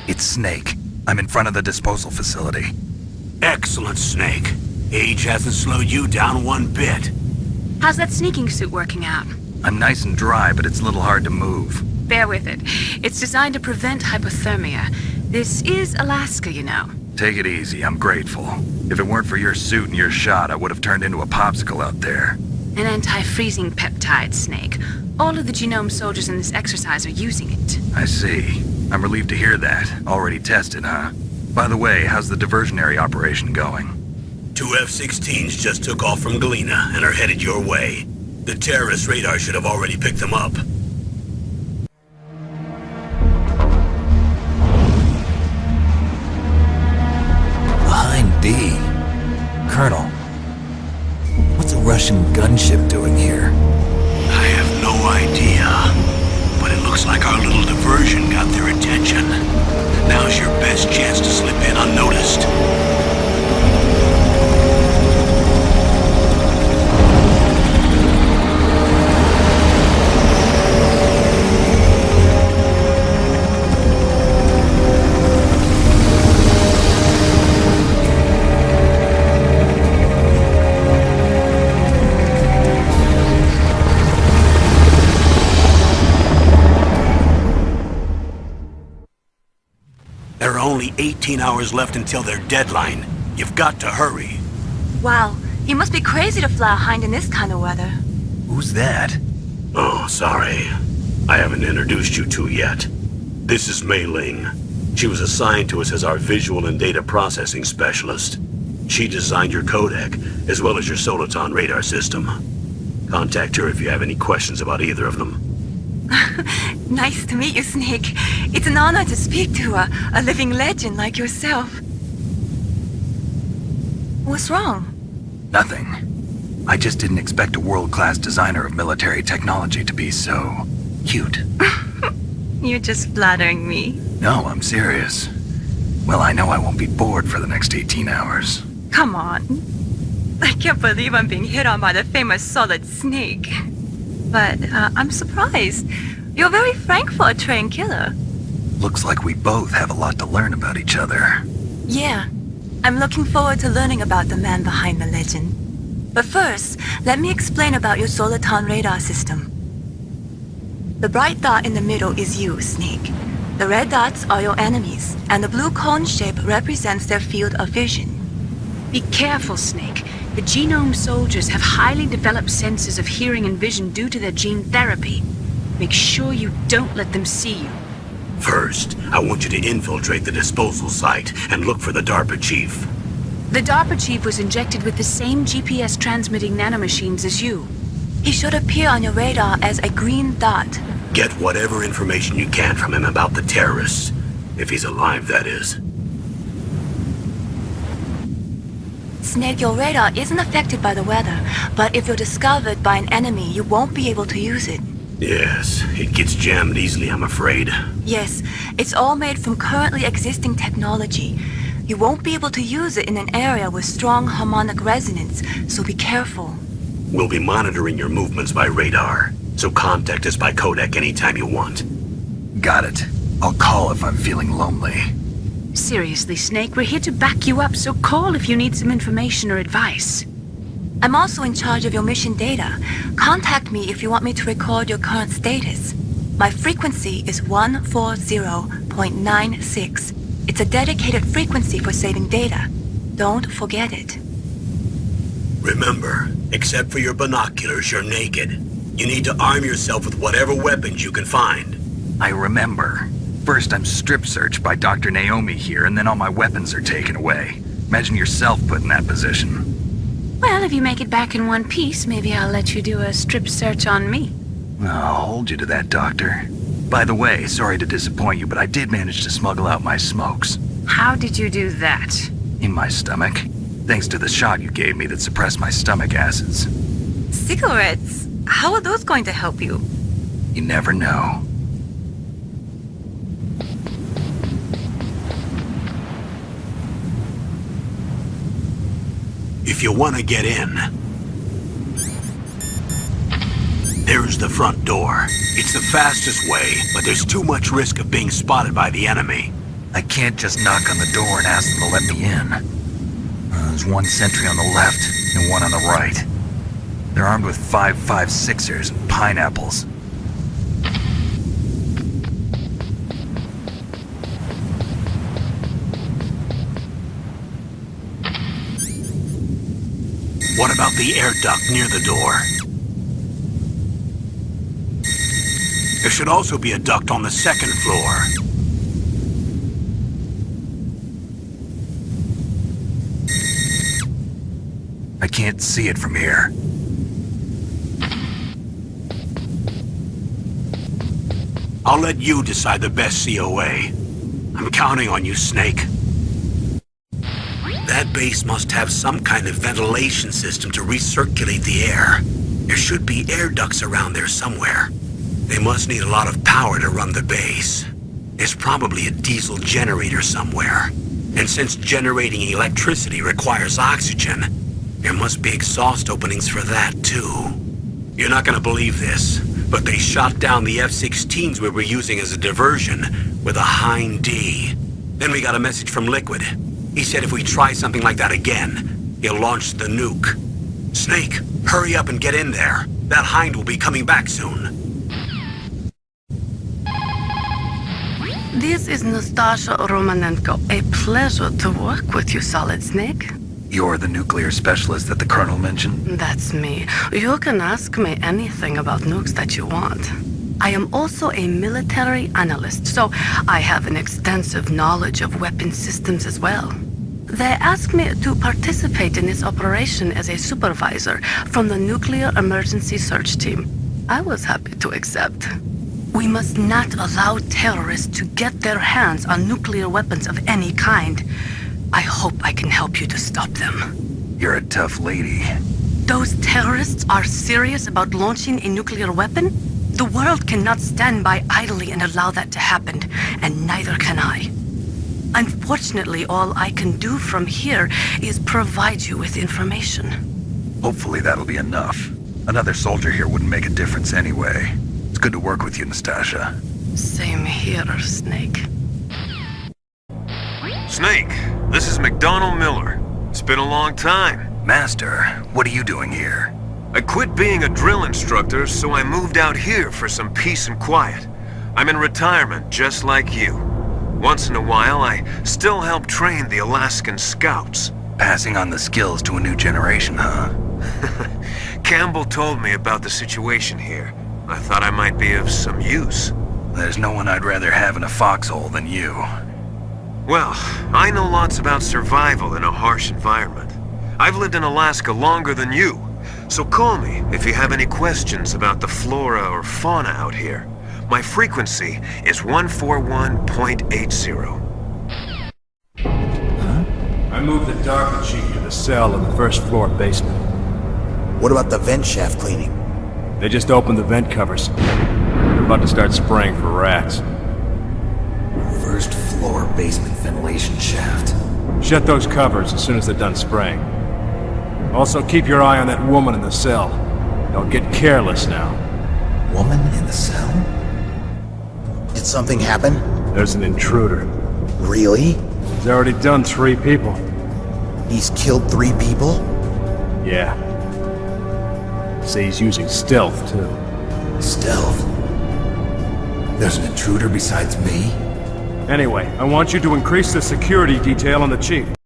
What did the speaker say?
It's Snake. I'm in front of the disposal facility. Excellent, Snake. Age hasn't slowed you down one bit. How's that sneaking suit working out? I'm nice and dry, but it's a little hard to move. Bear with it. It's designed to prevent hypothermia. This is Alaska, you know. Take it easy, I'm grateful. If it weren't for your suit and your shot, I would have turned into a popsicle out there. An anti-freezing peptide, Snake. All of the genome soldiers in this exercise are using it. I see. I'm relieved to hear that. Already tested, huh? By the way, how's the diversionary operation going? 2 F-16s just took off from Galena and are headed your way. The terrorist radar should have already picked them up. Behind D. Colonel, what's a Russian gunship doing here? I have no idea, but it looks like our little diversion got their attention. Now's your best chance to slip in unnoticed. There are only 18 hours left until their deadline. You've got to hurry. Wow, you must be crazy to fly a hind in this kind of weather. Who's that? Oh, sorry. I haven't introduced you to yet. This is Mei Ling. She was assigned to us as our visual and data processing specialist. She designed your codec, as well as your Soliton radar system. Contact her if you have any questions about either of them. Nice to meet you, Snake. It's an honor to speak to a living legend like yourself. What's wrong? Nothing. I just didn't expect a world-class designer of military technology to be so cute. You're just flattering me. No, I'm serious. Well, I know I won't be bored for the next 18 hours. Come on. I can't believe I'm being hit on by the famous Solid Snake. But I'm surprised. You're very frank for a trained killer. Looks like we both have a lot to learn about each other. Yeah. I'm looking forward to learning about the man behind the legend. But first, let me explain about your Soliton radar system. The bright dot in the middle is you, Snake. The red dots are your enemies, and the blue cone shape represents their field of vision. Be careful, Snake. The genome soldiers have highly developed senses of hearing and vision due to their gene therapy. Make sure you don't let them see you. First, I want you to infiltrate the disposal site and look for the DARPA chief. The DARPA chief was injected with the same GPS transmitting nanomachines as you. He should appear on your radar as a green dot. Get whatever information you can from him about the terrorists. If he's alive, that is. Snake, your radar isn't affected by the weather, but if you're discovered by an enemy, you won't be able to use it. Yes, it gets jammed easily, I'm afraid. Yes, it's all made from currently existing technology. You won't be able to use it in an area with strong harmonic resonance, so be careful. We'll be monitoring your movements by radar, so contact us by codec anytime you want. Got it. I'll call if I'm feeling lonely. Seriously, Snake, we're here to back you up, so call if you need some information or advice. I'm also in charge of your mission data. Contact me if you want me to record your current status. My frequency is 140.96. It's a dedicated frequency for saving data. Don't forget it. Remember, except for your binoculars, you're naked. You need to arm yourself with whatever weapons you can find. I remember. First I'm strip searched by Dr. Naomi here, and then all my weapons are taken away. Imagine yourself put in that position. Well, if you make it back in one piece, maybe I'll let you do a strip search on me. I'll hold you to that, Doctor. By the way, sorry to disappoint you, but I did manage to smuggle out my smokes. How did you do that? In my stomach. Thanks to the shot you gave me that suppressed my stomach acids. Cigarettes? How are those going to help you? You never know. If you want to get in, there's the front door. It's the fastest way, but there's too much risk of being spotted by the enemy. I can't just knock on the door and ask them to let me in. There's one sentry on the left and one on the right. They're armed with 5.56ers and pineapples. What about the air duct near the door? There should also be a duct on the second floor. I can't see it from here. I'll let you decide the best COA. I'm counting on you, Snake. That base must have some kind of ventilation system to recirculate the air. There should be air ducts around there somewhere. They must need a lot of power to run the base. There's probably a diesel generator somewhere. And since generating electricity requires oxygen, there must be exhaust openings for that too. You're not gonna believe this, but they shot down the F-16s we were using as a diversion with a Hind D. Then we got a message from Liquid. He said if we try something like that again, he'll launch the nuke. Snake, hurry up and get in there. That Hind will be coming back soon. This is Nastasha Romanenko. A pleasure to work with you, Solid Snake. You're the nuclear specialist that the Colonel mentioned? That's me. You can ask me anything about nukes that you want. I am also a military analyst, so I have an extensive knowledge of weapon systems as well. They asked me to participate in this operation as a supervisor from the Nuclear Emergency Search Team. I was happy to accept. We must not allow terrorists to get their hands on nuclear weapons of any kind. I hope I can help you to stop them. You're a tough lady. Those terrorists are serious about launching a nuclear weapon? The world cannot stand by idly and allow that to happen, and neither can I. Unfortunately, all I can do from here is provide you with information. Hopefully that'll be enough. Another soldier here wouldn't make a difference anyway. It's good to work with you, Nastasha. Same here, Snake. Snake, this is McDonald Miller. It's been a long time. Master, what are you doing here? I quit being a drill instructor, so I moved out here for some peace and quiet. I'm in retirement, just like you. Once in a while, I still help train the Alaskan Scouts. Passing on the skills to a new generation, huh? Campbell told me about the situation here. I thought I might be of some use. There's no one I'd rather have in a foxhole than you. Well, I know lots about survival in a harsh environment. I've lived in Alaska longer than you. So call me if you have any questions about the flora or fauna out here. My frequency is 141.80. I moved the Darker Chief to the cell in the first floor basement. What about the vent shaft cleaning? They just opened the vent covers. They're about to start spraying for rats. First floor basement ventilation shaft. Shut those covers as soon as they're done spraying. Also, keep your eye on that woman in the cell. Don't get careless now. Woman in the cell? Did something happen? There's an intruder. Really? He's already done 3 people. He's killed 3 people? Yeah. Say he's using stealth, too. Stealth? There's an intruder besides me? Anyway, I want you to increase the security detail on the Chief.